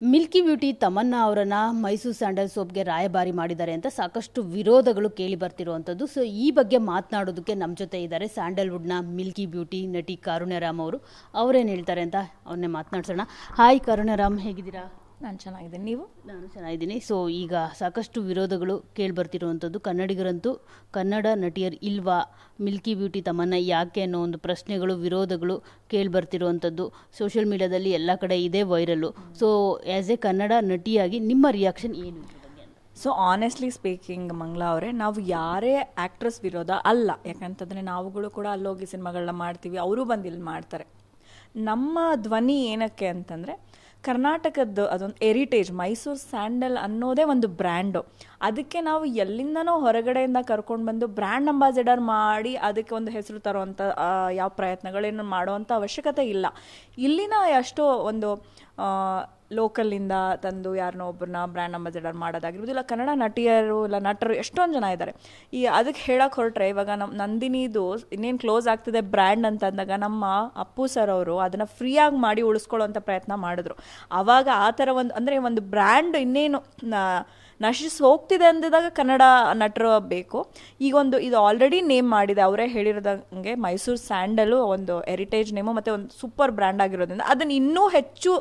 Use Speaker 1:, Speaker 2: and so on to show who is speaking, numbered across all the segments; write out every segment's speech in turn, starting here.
Speaker 1: Milky beauty Tamanna ಅವರನ್ನ Mysuru sandal ಸೋಪ್ಗೆ ರಾಯಭಾರಿ ಮಾಡಿದ್ದಾರೆ ಅಂತ ಸಾಕಷ್ಟು ವಿರೋಧಗಳು ಕೇಳಿ ಬರ್ತಿರುವಂಥದ್ದು. ಸೊ ಈ ಬಗ್ಗೆ ಮಾತನಾಡೋದಕ್ಕೆ ನಮ್ಮ ಜೊತೆ ಇದ್ದಾರೆ ಸ್ಯಾಂಡಲ್ವುಡ್ನ ಮಿಲ್ಕಿ ಬ್ಯೂಟಿ ನಟಿ ಕಾರುಣ್ಯರಾಮ್ ಅವರು. ಅವರೇನು ಹೇಳ್ತಾರೆ ಅಂತ ಅವ್ರನ್ನೇ ಮಾತನಾಡ್ಸೋಣ. ಹಾಯ್ ಕಾರುಣ್ಯರಾಮ್, ಹೇಗಿದ್ದೀರಾ?
Speaker 2: ನಾನು ಚೆನ್ನಾಗಿದ್ದೀನಿ, ನೀವು?
Speaker 1: ನಾನು ಚೆನ್ನಾಗಿದ್ದೀನಿ. ಸೊ ಈಗ ಸಾಕಷ್ಟು ವಿರೋಧಗಳು ಕೇಳಿಬರ್ತಿರುವಂಥದ್ದು. ಕನ್ನಡಿಗರಂತೂ ಕನ್ನಡ ನಟಿಯರು ಇಲ್ವಾ, ಮಿಲ್ಕಿ ಬ್ಯೂಟಿ ತಮನ್ನಾ ಯಾಕೆ ಅನ್ನೋ ಒಂದು ಪ್ರಶ್ನೆಗಳು, ವಿರೋಧಗಳು ಕೇಳಿಬರ್ತಿರುವಂಥದ್ದು. ಸೋಷಿಯಲ್ ಮೀಡಿಯಾದಲ್ಲಿ ಎಲ್ಲ ಕಡೆ ಇದೇ viral. So as a Kannada ನಟಿಯಾಗಿ ನಿಮ್ಮ ರಿಯಾಕ್ಷನ್ ಏನು?
Speaker 2: ಸೊ ಆನೆಸ್ಟ್ಲಿ ಸ್ಪೀಕಿಂಗ್ ಮಂಗ್ಲಾ ಅವರೇ, ನಾವು ಯಾರೇ ಆ್ಯಕ್ಟ್ರೆಸ್ ವಿರೋಧ ಅಲ್ಲ. ಯಾಕಂತಂದರೆ ನಾವುಗಳು ಕೂಡ ಅಲ್ಲೋಗಿ ಸಿನಿಮಾಗಳನ್ನ ಮಾಡ್ತೀವಿ, ಅವರು ಬಂದು ಇಲ್ಲಿ ಮಾಡ್ತಾರೆ. ನಮ್ಮ ಧ್ವನಿ ಏನಕ್ಕೆ ಅಂತಂದರೆ ಕರ್ನಾಟಕದ್ದು ಅದೊಂದು ಹೆರಿಟೇಜ್, ಮೈಸೂರು ಸ್ಯಾಂಡಲ್ ಅನ್ನೋದೇ ಒಂದು ಬ್ರ್ಯಾಂಡು. ಅದಕ್ಕೆ ನಾವು ಎಲ್ಲಿಂದನೋ ಹೊರಗಡೆಯಿಂದ ಕರ್ಕೊಂಡು ಬಂದು ಬ್ರ್ಯಾಂಡ್ ಅಂಬಾಸಿಡರ್ ಮಾಡಿ ಅದಕ್ಕೆ ಒಂದು ಹೆಸರು ತರೋವಂಥ ಯಾವ ಪ್ರಯತ್ನಗಳೇನು ಮಾಡೋವಂಥ ಅವಶ್ಯಕತೆ ಇಲ್ಲ. ಇಲ್ಲಿನ ಎಷ್ಟೋ ಒಂದು ಲೋಕಲ್ಲಿಂದ ತಂದು ಯಾರನ್ನೋ ಒಬ್ಬರನ್ನ ಬ್ರ್ಯಾಂಡ್ ಅಂಬಾಸಿಡರ್ ಮಾಡೋದಾಗಿರ್ಬೋದು, ಇಲ್ಲ ಕನ್ನಡ ನಟಿಯರು ಇಲ್ಲ ನಟರು ಎಷ್ಟೊಂದು ಜನ ಇದ್ದಾರೆ. ಈ ಅದಕ್ಕೆ ಹೇಳಕ್ಕೆ ಹೊರಟ್ರೆ ಇವಾಗ ನಮ್ಮ ನಂದಿನಿದು ಇನ್ನೇನು ಕ್ಲೋಸ್ ಆಗ್ತಿದೆ ಬ್ರ್ಯಾಂಡ್ ಅಂತ ಅಂದಾಗ ನಮ್ಮ ಅಪ್ಪು ಸರ್ ಅವರು ಅದನ್ನು ಫ್ರೀಯಾಗಿ ಮಾಡಿ ಉಳಿಸ್ಕೊಳ್ಳೋವಂಥ ಪ್ರಯತ್ನ ಮಾಡಿದ್ರು. ಆವಾಗ ಆ ಥರ ಒಂದು ಒಂದು ಬ್ರ್ಯಾಂಡ್ ಇನ್ನೇನು ನಶಿಸಿ ಹೋಗ್ತಿದೆ ಅಂದಿದಾಗ ಕನ್ನಡ ನಟರು ಬೇಕು. ಈಗೊಂದು ಇದು ಆಲ್ರೆಡಿ ನೇಮ್ ಮಾಡಿದೆ, ಅವರೇ ಹೇಳಿರೋದಂಗೆ ಮೈಸೂರು ಸ್ಯಾಂಡಲು ಒಂದು ಹೆರಿಟೇಜ್ ನೇಮು ಮತ್ತು ಒಂದು ಸೂಪರ್ ಬ್ರ್ಯಾಂಡ್ ಆಗಿರೋದ್ರಿಂದ ಅದನ್ನು ಇನ್ನೂ ಹೆಚ್ಚು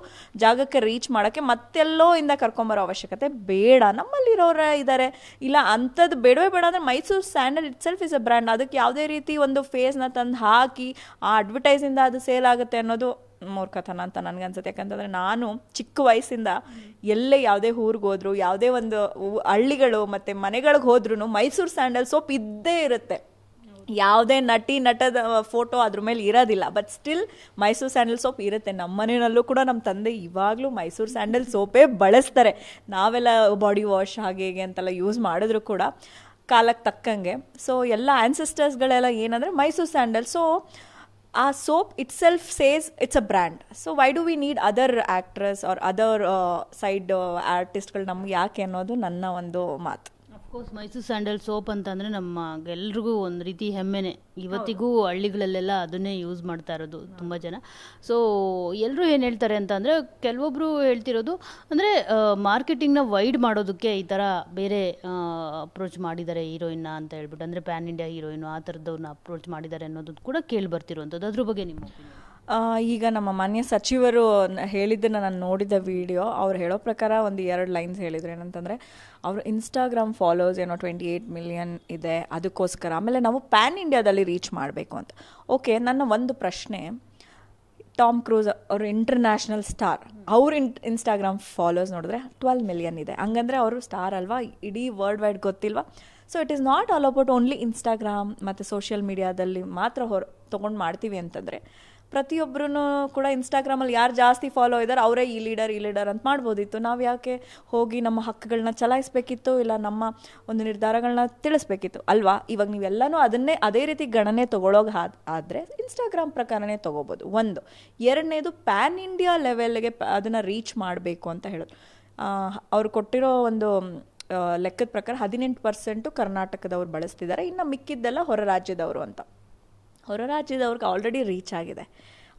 Speaker 2: ಜಾಗಕ್ಕೆ ರೀಚ್ ಮಾಡೋಕ್ಕೆ ಮತ್ತೆಲ್ಲೋ ಇಂದ ಕರ್ಕೊಂಬರೋ ಅವಶ್ಯಕತೆ ಬೇಡ. ನಮ್ಮಲ್ಲಿರೋರೇ ಇದ್ದಾರೆ, ಇಲ್ಲ ಅಂಥದ್ದು ಬೇಡವೇ ಬೇಡ ಅಂದರೆ Mysuru sandal it self is a brand. ಅದಕ್ಕೆ ಯಾವುದೇ ರೀತಿ ಒಂದು ಫೇಸ್ನ ತಂದು ಹಾಕಿ ಆ ಅಡ್ವರ್ಟೈಸಿಂದ ಅದು ಸೇಲ್ ಆಗುತ್ತೆ ಅನ್ನೋದು ಮೂರ್ಖತನ ಅಂತ ನನಗನ್ಸುತ್ತೆ. ಯಾಕಂತಂದರೆ ನಾನು ಚಿಕ್ಕ ವಯಸ್ಸಿಂದ ಎಲ್ಲೇ ಯಾವುದೇ ಊರಿಗೆ ಹೋದ್ರು, ಯಾವುದೇ ಒಂದು ಹಳ್ಳಿಗಳು ಮತ್ತು ಮನೆಗಳಿಗೆ ಹೋದ್ರೂ ಮೈಸೂರು ಸ್ಯಾಂಡಲ್ ಸೋಪ್ ಇದ್ದೇ ಇರುತ್ತೆ. ಯಾವುದೇ ನಟದ ಫೋಟೋ ಅದ್ರ ಮೇಲೆ ಇರೋದಿಲ್ಲ, but still Mysuru sandal soap ಇರುತ್ತೆ. ನಮ್ಮ ಮನೆಯಲ್ಲೂ ಕೂಡ ನಮ್ಮ ತಂದೆ ಇವಾಗಲೂ ಮೈಸೂರು ಸ್ಯಾಂಡಲ್ ಸೋಪೇ ಬಳಸ್ತಾರೆ. ನಾವೆಲ್ಲ ಬಾಡಿ ವಾಶ್ ಹಾಗೆ ಹೀಗೆ ಅಂತೆಲ್ಲ ಯೂಸ್ ಮಾಡಿದ್ರು ಕೂಡ ಕಾಲಕ್ಕೆ ತಕ್ಕಂಗೆ. ಸೊ ಎಲ್ಲ ಆ್ಯನ್ಸೆಸ್ಟರ್ಸ್ಗಳೆಲ್ಲ ಏನಂದರೆ ಮೈಸೂರು ಸ್ಯಾಂಡಲ್. ಸೊ ಆ soap itself says it's a brand. So why do we need other actress or other side ಆರ್ಟಿಸ್ಟ್ಗಳು ನಮ್ಗೆ ಯಾಕೆ ಅನ್ನೋದು ನನ್ನ ಒಂದು ಮಾತು.
Speaker 1: ಅಫ್ಕೋರ್ಸ್ ಮೈಸೂರು ಸ್ಯಾಂಡಲ್ ಸೋಪ್ ಅಂತಂದರೆ ನಮಗೆಲ್ರಿಗೂ ಒಂದು ರೀತಿ ಹೆಮ್ಮೆನೆ. ಇವತ್ತಿಗೂ ಹಳ್ಳಿಗಳಲ್ಲೆಲ್ಲ ಅದನ್ನೇ ಯೂಸ್ ಮಾಡ್ತಾ ಇರೋದು ತುಂಬ ಜನ. ಸೊ ಎಲ್ಲರೂ ಏನು ಹೇಳ್ತಾರೆ ಅಂತಂದರೆ, ಕೆಲವೊಬ್ಬರು ಹೇಳ್ತಿರೋದು ಅಂದರೆ ಮಾರ್ಕೆಟಿಂಗ್ನ ವೈಡ್ ಮಾಡೋದಕ್ಕೆ ಈ ಥರ ಬೇರೆ ಅಪ್ರೋಚ್ ಮಾಡಿದ್ದಾರೆ ಹೀರೋಯಿನ್ನ ಅಂತ ಹೇಳ್ಬಿಟ್ಟು, ಅಂದರೆ ಪ್ಯಾನ್ ಇಂಡಿಯಾ ಹೀರೋಯಿನು ಆ ಥರದವ್ರನ್ನ ಅಪ್ರೋಚ್ ಮಾಡಿದ್ದಾರೆ ಅನ್ನೋದು ಕೂಡ ಕೇಳಿ ಬರ್ತಿರುವಂಥದ್ದು. ಅದ್ರ ಬಗ್ಗೆ ನಿಮ್ಮ ಒಪಿನಿಯನ್?
Speaker 2: ಈಗ ನಮ್ಮ ಮಾನ್ಯ ಸಚಿವರು ಹೇಳಿದ್ದನ್ನು ನಾನು ನೋಡಿದ ವಿಡಿಯೋ. ಅವ್ರು ಹೇಳೋ ಪ್ರಕಾರ ಒಂದು 2 ಲೈನ್ಸ್ ಹೇಳಿದ್ರು. ಏನಂತಂದರೆ ಅವರು ಇನ್ಸ್ಟಾಗ್ರಾಮ್ ಫಾಲೋವರ್ಸ್ ಏನೋ 28 ಮಿಲಿಯನ್ ಇದೆ, ಅದಕ್ಕೋಸ್ಕರ ಆಮೇಲೆ ನಾವು ಪ್ಯಾನ್ ಇಂಡಿಯಾದಲ್ಲಿ ರೀಚ್ ಮಾಡಬೇಕು ಅಂತ. ಓಕೆ, ನನ್ನ ಒಂದು ಪ್ರಶ್ನೆ, ಟಾಮ್ ಕ್ರೂಸ್ ಅವರು ಇಂಟರ್ನ್ಯಾಷನಲ್ ಸ್ಟಾರ್, ಅವ್ರ ಇನ್ಸ್ಟಾಗ್ರಾಮ್ ಫಾಲೋವರ್ಸ್ ನೋಡಿದ್ರೆ 12 ಮಿಲಿಯನ್ ಇದೆ. ಹಂಗಂದರೆ ಅವರು ಸ್ಟಾರ್ ಅಲ್ವಾ, ಇಡೀ ವರ್ಲ್ಡ್ ವೈಡ್ ಗೊತ್ತಿಲ್ವಾ? So it is not all about only Instagram ಮತ್ತು ಸೋಷಿಯಲ್ ಮೀಡಿಯಾದಲ್ಲಿ ಮಾತ್ರ ತೊಗೊಂಡು ಮಾಡ್ತೀವಿ ಅಂತಂದರೆ ಪ್ರತಿಯೊಬ್ಬರೂ ಕೂಡ ಇನ್ಸ್ಟಾಗ್ರಾಮಲ್ಲಿ ಯಾರು ಜಾಸ್ತಿ ಫಾಲೋ ಇದ್ದಾರೆ ಅವರೇ ಈ ಲೀಡರ್ ಅಂತ ಮಾಡ್ಬೋದಿತ್ತು. ನಾವು ಯಾಕೆ ಹೋಗಿ ನಮ್ಮ ಹಕ್ಕುಗಳನ್ನ ಚಲಾಯಿಸಬೇಕಿತ್ತು, ಇಲ್ಲ ನಮ್ಮ ಒಂದು ನಿರ್ಧಾರಗಳನ್ನ ತಿಳಿಸ್ಬೇಕಿತ್ತು ಅಲ್ವಾ? ಇವಾಗ ನೀವೆಲ್ಲನೂ ಅದೇ ರೀತಿ ಗಣನೆ ತೊಗೊಳೋಕೆ ಆದರೆ ಇನ್ಸ್ಟಾಗ್ರಾಮ್ ಪ್ರಕಾರನೇ ತೊಗೋಬೋದು. ಒಂದು. ಎರಡನೇದು ಪ್ಯಾನ್ ಇಂಡಿಯಾ ಲೆವೆಲ್ಗೆ ಅದನ್ನು ರೀಚ್ ಮಾಡಬೇಕು ಅಂತ ಹೇಳೋದು. ಅವ್ರು ಕೊಟ್ಟಿರೋ ಒಂದು ಲೆಕ್ಕದ ಪ್ರಕಾರ 18% ಕರ್ನಾಟಕದವ್ರು ಬಳಸ್ತಿದ್ದಾರೆ, ಇನ್ನು ಮಿಕ್ಕಿದ್ದೆಲ್ಲ ಹೊರ ರಾಜ್ಯದವರು ಅಂತ. ಹೊರ ರಾಜ್ಯದವ್ರಿಗೆ ಆಲ್ರೆಡಿ ರೀಚ್ ಆಗಿದೆ,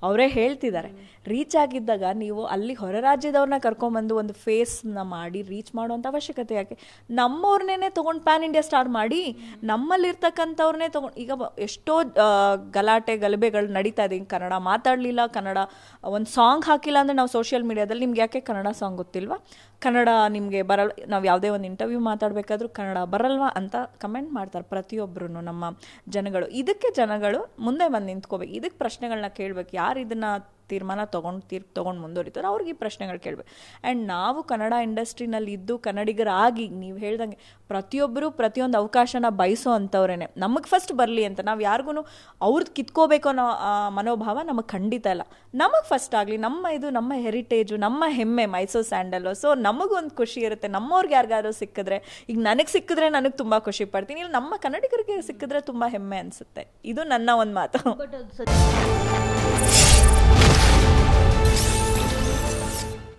Speaker 2: ಅವರೇ ಹೇಳ್ತಿದ್ದಾರೆ. ರೀಚ್ ಆಗಿದ್ದಾಗ ನೀವು ಅಲ್ಲಿ ಹೊರ ರಾಜ್ಯದವ್ರನ್ನ ಕರ್ಕೊಂಬಂದು ಒಂದು ಫೇಸ್ನ ಮಾಡಿ ರೀಚ್ ಮಾಡುವಂಥ ಅವಶ್ಯಕತೆ ಯಾಕೆ? ನಮ್ಮವ್ರನ್ನೇ ತೊಗೊಂಡು ಪ್ಯಾನ್ ಇಂಡಿಯಾ ಸ್ಟಾರ್ಟ್ ಮಾಡಿ, ನಮ್ಮಲ್ಲಿರ್ತಕ್ಕಂಥವ್ರನ್ನೇ ತೊಗೊಂಡು. ಈಗ ಎಷ್ಟೋ ಗಲಭೆಗಳು ನಡೀತಾ ಇದೆ. ಕನ್ನಡ ಮಾತಾಡಲಿಲ್ಲ, ಕನ್ನಡ ಒಂದು ಸಾಂಗ್ ಹಾಕಿಲ್ಲ ಅಂದರೆ ನಾವು ಸೋಷಿಯಲ್ ಮೀಡಿಯಾದಲ್ಲಿ ನಿಮ್ಗೆ ಯಾಕೆ ಕನ್ನಡ ಸಾಂಗ್ ಗೊತ್ತಿಲ್ವಾ, ಕನ್ನಡ ನಿಮಗೆ ಬರಲ್ಲ, ನಾವು ಯಾವುದೇ ಒಂದು ಇಂಟರ್ವ್ಯೂ ಮಾತಾಡಬೇಕಾದ್ರೂ ಕನ್ನಡ ಬರಲ್ವಾ ಅಂತ ಕಮೆಂಟ್ ಮಾಡ್ತಾರೆ ಪ್ರತಿಯೊಬ್ಬರು ನಮ್ಮ ಜನಗಳು. ಇದಕ್ಕೆ ಜನಗಳು ಮುಂದೆ ಬಂದು ನಿಂತ್ಕೋಬೇಕು, ಇದಕ್ಕೆ ಪ್ರಶ್ನೆಗಳನ್ನ ಕೇಳಬೇಕು. ಯಾರು ಇದನ್ನು ತೀರ್ಮಾನ ತೊಗೊಂಡು ಮುಂದುವರಿತಾರೆ ಅವ್ರಿಗೆ ಈ ಪ್ರಶ್ನೆಗಳು ಕೇಳಬೇಕು. ಆ್ಯಂಡ್ ನಾವು ಕನ್ನಡ ಇಂಡಸ್ಟ್ರಿನಲ್ಲಿ ಇದ್ದು ಕನ್ನಡಿಗರಾಗಿ ನೀವು ಹೇಳ್ದಂಗೆ ಪ್ರತಿಯೊಬ್ಬರು ಪ್ರತಿಯೊಂದು ಅವಕಾಶನ ಬಯಸೋ ಅಂಥವ್ರೇನೆ. ನಮಗೆ ಫಸ್ಟ್ ಬರಲಿ ಅಂತ ನಾವು ಯಾರಿಗೂ ಅವ್ರದ್ದು ಕಿತ್ಕೋಬೇಕು ಅನ್ನೋ ಮನೋಭಾವ ನಮಗೆ ಖಂಡಿತ ಇಲ್ಲ. ನಮಗೆ ಫಸ್ಟ್ ಆಗಲಿ, ನಮ್ಮ ಹೆರಿಟೇಜು, ನಮ್ಮ ಹೆಮ್ಮೆ ಮೈಸೂರು ಸ್ಯಾಂಡಲ್ಲು. ಸೊ ನಮಗೊಂದು ಖುಷಿ ಇರುತ್ತೆ, ನಮ್ಮವ್ರಿಗೆ ಯಾರಿಗಾದ್ರೂ ಸಿಕ್ಕಿದ್ರೆ. ಈಗ ನನಗೆ ಸಿಕ್ಕಿದ್ರೆ ನನಗೆ ತುಂಬ ಖುಷಿ ಪಡ್ತೀನಿ, ಇಲ್ಲ ನಮ್ಮ ಕನ್ನಡಿಗರಿಗೆ ಸಿಕ್ಕಿದ್ರೆ ತುಂಬ ಹೆಮ್ಮೆ ಅನಿಸುತ್ತೆ. ಇದು ನನ್ನ ಒಂದು ಮಾತು.